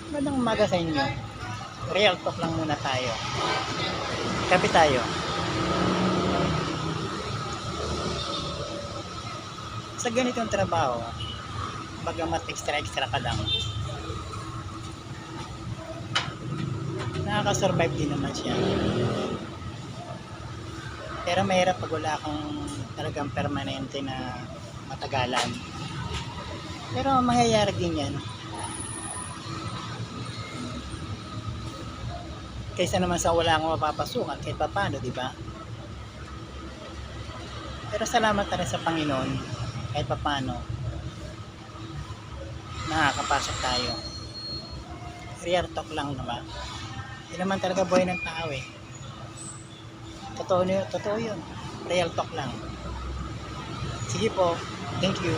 Magandang umaga sa inyo. Real talk lang muna tayo. Kape tayo. Sa ganitong trabaho, bagamat extra ka lang, nakaka-survive din naman siya. Pero mahirap pag wala kang talagang permanente na matagalan. Pero mangyayari din yan. Kaysa naman sa wala kang mapapasukan kahit paano, di ba? Pero salamat na rin sa Panginoon kahit paano nakakapasok tayo. Real talk lang naman. Hindi naman talaga buhay ng tao eh. Totoo yun. Real talk lang. Sige po. Thank you.